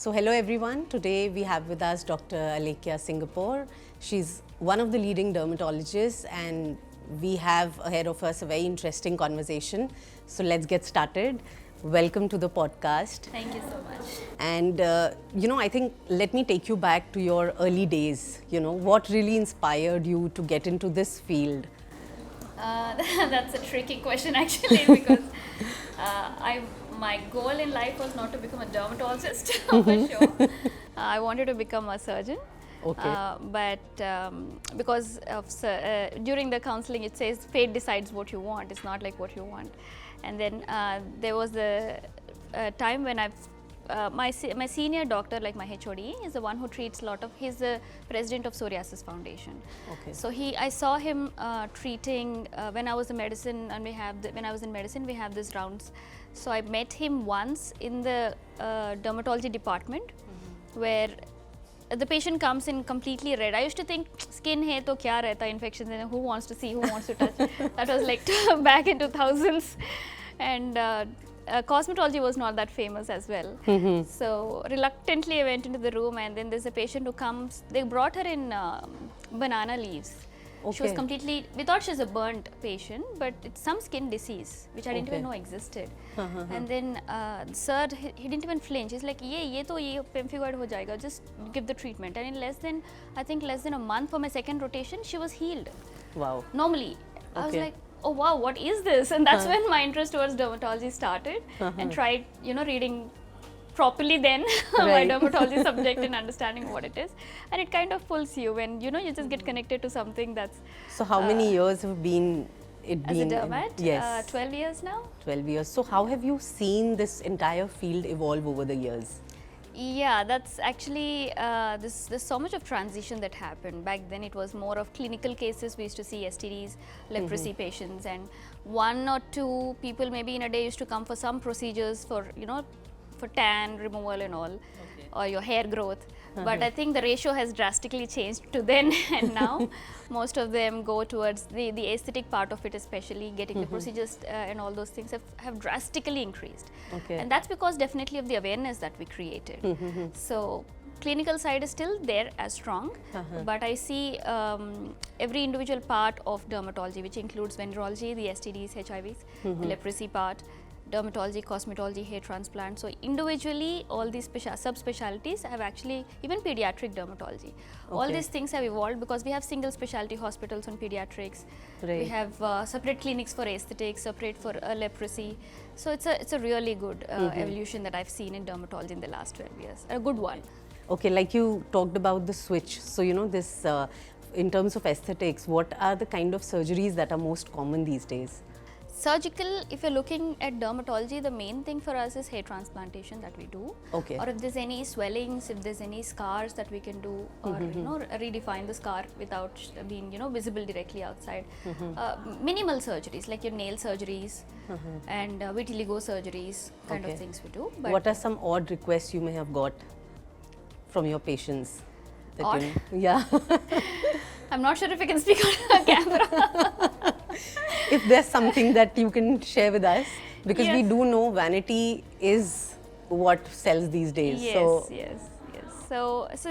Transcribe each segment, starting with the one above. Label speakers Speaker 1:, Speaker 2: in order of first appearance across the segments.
Speaker 1: So hello everyone, today we have with us Dr. Alekia Singapore. She's one of the leading dermatologists and we have ahead of us a very interesting conversation. So let's get started. Welcome to the podcast.
Speaker 2: Thank you so much.
Speaker 1: And I think let me take you back to your early days. What really inspired you to get into this field?
Speaker 2: That's a tricky question actually because my goal in life was not to become a dermatologist for sure. I wanted to become a surgeon.
Speaker 1: Okay.
Speaker 2: But because of during the counseling it says fate decides what you want. It's not like what you want. And then there was a time when my senior doctor, like my HOD, is the one who treats a lot of. He's the president of Psoriasis Foundation.
Speaker 1: Okay.
Speaker 2: So I saw him treating when I was in medicine, and when I was in medicine, we have these rounds. So I met him once in the dermatology department, where the patient comes in completely red. I used to think skin hai to kya rehta, infections, and who wants to see, who wants to touch. That was like back in 2000s, and cosmetology was not that famous as well. So reluctantly I went into the room, and then there's a patient who comes. They brought her in banana leaves.
Speaker 1: Okay.
Speaker 2: She was completely, we thought she's a burnt patient, but it's some skin disease which I didn't
Speaker 1: Okay.
Speaker 2: even know existed. And then sir, he didn't even flinch. He's like, ye pemphigoid ho jayega, just give the treatment. And in less than a month for my second rotation, she was healed
Speaker 1: Wow.
Speaker 2: normally. I was
Speaker 1: Okay.
Speaker 2: like, oh wow, what is this? And that's when my interest towards dermatology started, and tried reading properly then my
Speaker 1: Right.
Speaker 2: dermatology subject and understanding what it is, and it kind of pulls you when you just get connected to something that's
Speaker 1: So how many years have been it
Speaker 2: as a
Speaker 1: been?
Speaker 2: dermat.
Speaker 1: Yes.
Speaker 2: 12 years now.
Speaker 1: 12 years. So how have you seen this entire field evolve over the years?
Speaker 2: Yeah, that's actually there's so much of transition that happened. Back then it was more of clinical cases. We used to see STDs, leprosy patients, and one or two people maybe in a day used to come for some procedures for for tan removal and all, or your hair growth. But I think the ratio has drastically changed to then and now. Most of them go towards the aesthetic part of it, especially getting the procedures and all those things have drastically increased.
Speaker 1: Okay.
Speaker 2: And that's because definitely of the awareness that we created. So clinical side is still there as strong, but I see every individual part of dermatology, which includes venereology, the STDs, HIVs, the leprosy part, dermatology, cosmetology, hair transplant. So individually, all these subspecialties have actually, even pediatric dermatology. All
Speaker 1: Okay.
Speaker 2: these things have evolved because we have single specialty hospitals on pediatrics.
Speaker 1: Right.
Speaker 2: We have separate clinics for aesthetics, separate for leprosy. So it's a really good evolution that I've seen in dermatology in the last 12 years. A good one.
Speaker 1: Okay, like you talked about the switch. So, this in terms of aesthetics, what are the kind of surgeries that are most common these days?
Speaker 2: Surgical, if you're looking at dermatology, the main thing for us is hair transplantation that we do.
Speaker 1: Okay.
Speaker 2: Or if there's any swellings, if there's any scars that we can do, or redefine the scar without being visible directly outside. Minimal surgeries like your nail surgeries and vitiligo surgeries, kind
Speaker 1: Okay.
Speaker 2: of things we do. But
Speaker 1: What are some odd requests you may have got from your patients? that
Speaker 2: Odd?
Speaker 1: Yeah.
Speaker 2: I'm not sure if I can speak on camera.
Speaker 1: If there's something that you can share with us, because we
Speaker 2: Yes.
Speaker 1: do know vanity is what sells these days.
Speaker 2: Yes,
Speaker 1: So,
Speaker 2: yes. So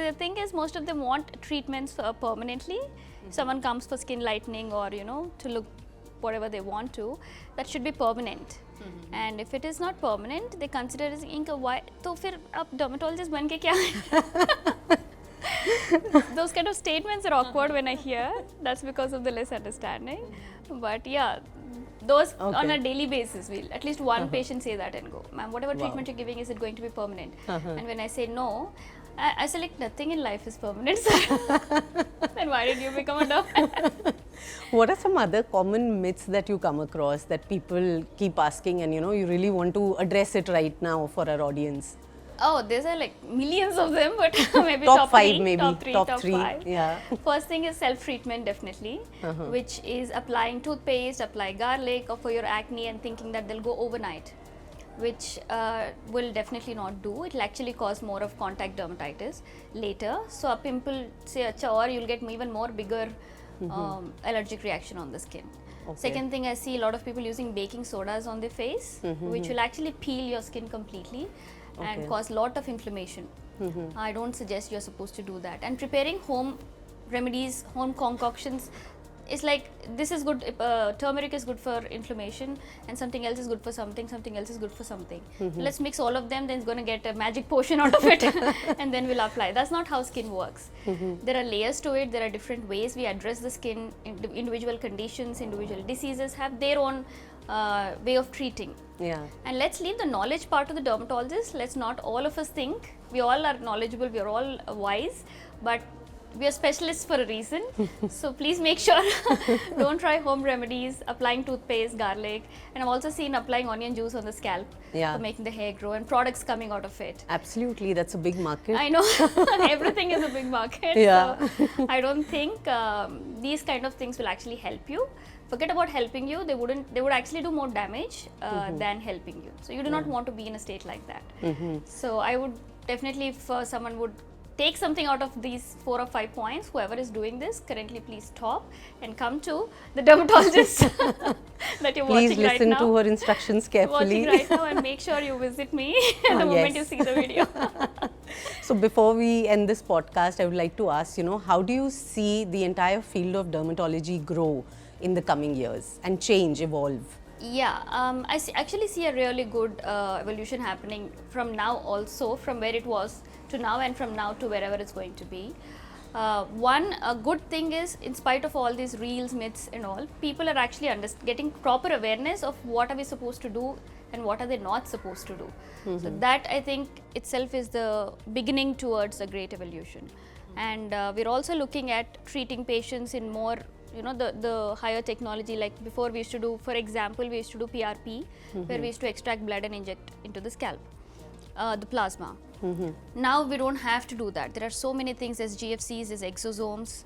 Speaker 2: the thing is, most of them want treatments permanently. If someone comes for skin lightening or to look whatever they want to, that should be permanent. And if it is not permanent, they consider it as why. तो फिर आप dermatologist बन के क्या? Those kind of statements are awkward when I hear. That's because of the less understanding. But yeah, those on
Speaker 1: Okay.
Speaker 2: a daily basis, we'll at least one patient say that and go, ma'am, whatever treatment you're giving, is it going to be permanent? And when I say no, I say like nothing in life is permanent, sir. Then why did you become a doctor?
Speaker 1: what are some other common myths that you come across that people keep asking and you really want to address it right now for our audience?
Speaker 2: Oh, there's like millions of them, but maybe
Speaker 1: Top five,
Speaker 2: three,
Speaker 1: maybe.
Speaker 2: top
Speaker 1: Three.
Speaker 2: five.
Speaker 1: Yeah.
Speaker 2: First thing is self-treatment, definitely, which is applying toothpaste, apply garlic, or for your acne, and thinking that they'll go overnight, which will definitely not do. It will actually cause more of contact dermatitis later. So a pimple, say, or you'll get even more bigger allergic reaction on the skin.
Speaker 1: Okay.
Speaker 2: Second thing, I see a lot of people using baking sodas on their face, which will actually peel your skin completely. and
Speaker 1: Okay.
Speaker 2: cause lot of inflammation. I don't suggest you're supposed to do that. And preparing home remedies, home concoctions, it's like this is good. Turmeric is good for inflammation, and something else is good for something. Something else is good for something. Let's mix all of them. Then it's going to get a magic potion out of it, and then we'll apply. That's not how skin works. There are layers to it. There are different ways we address the skin. Individual conditions, individual diseases have their own way of treating.
Speaker 1: Yeah.
Speaker 2: And let's leave the knowledge part to the dermatologist. Let's not all of us think. We all are knowledgeable. We are all wise, but we are specialists for a reason. So please make sure don't try home remedies, applying toothpaste, garlic, and I've also seen applying onion juice on the scalp
Speaker 1: Yeah.
Speaker 2: for making the hair grow, and products coming out of it.
Speaker 1: Absolutely, that's a big market.
Speaker 2: I know everything is a big market.
Speaker 1: Yeah.
Speaker 2: So I don't think these kind of things will actually help you. Forget about helping you. They wouldn't. They would actually do more damage than helping you. So you do not want to be in a state like that. So I would definitely, if someone would take something out of these 4 or 5 points, whoever is doing this currently, please stop and come to the dermatologist that you're
Speaker 1: Please
Speaker 2: watching right
Speaker 1: listen
Speaker 2: now.
Speaker 1: to her instructions carefully.
Speaker 2: Watching right now, and make sure you visit me the moment you
Speaker 1: Yes.
Speaker 2: see the video.
Speaker 1: So before we end this podcast, I would like to ask, how do you see the entire field of dermatology grow in the coming years and change, evolve?
Speaker 2: Yeah, I actually see a really good evolution happening from now also, from where it was to now, and from now to wherever it's going to be. One good thing is, in spite of all these reels, myths and all, people are actually getting proper awareness of what are we supposed to do and what are they not supposed to do. So that, I think, itself is the beginning towards a great evolution. And we're also looking at treating patients in more, the higher technology. Like before, we used to do, for example, we used to do PRP, where we used to extract blood and inject into the scalp, the plasma. Now we don't have to do that. There are so many things. There's GFCs, there's exosomes.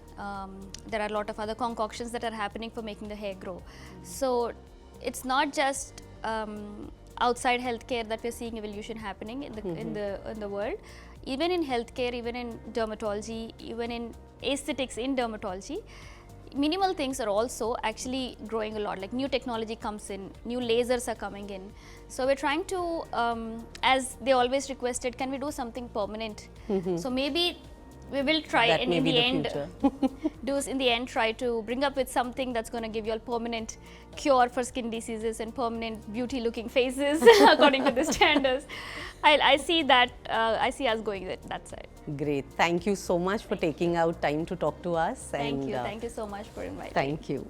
Speaker 2: There are a lot of other concoctions that are happening for making the hair grow. So it's not just outside healthcare that we're seeing evolution happening in the world. Even in healthcare, even in dermatology, even in aesthetics in dermatology, minimal things are also actually growing a lot. Like new technology comes in, new lasers are coming in. So we're trying to, as they always requested, can we do something permanent? So maybe we will try,
Speaker 1: That
Speaker 2: and
Speaker 1: may
Speaker 2: in
Speaker 1: be
Speaker 2: the
Speaker 1: the
Speaker 2: end, in the end try to bring up with something that's going to give you a permanent cure for skin diseases and permanent beauty looking faces according to the standards. I see that, I see us going that side.
Speaker 1: Great. Thank you so much for taking out time to talk to us.
Speaker 2: Thank
Speaker 1: and,
Speaker 2: you so much for inviting.
Speaker 1: Thank you.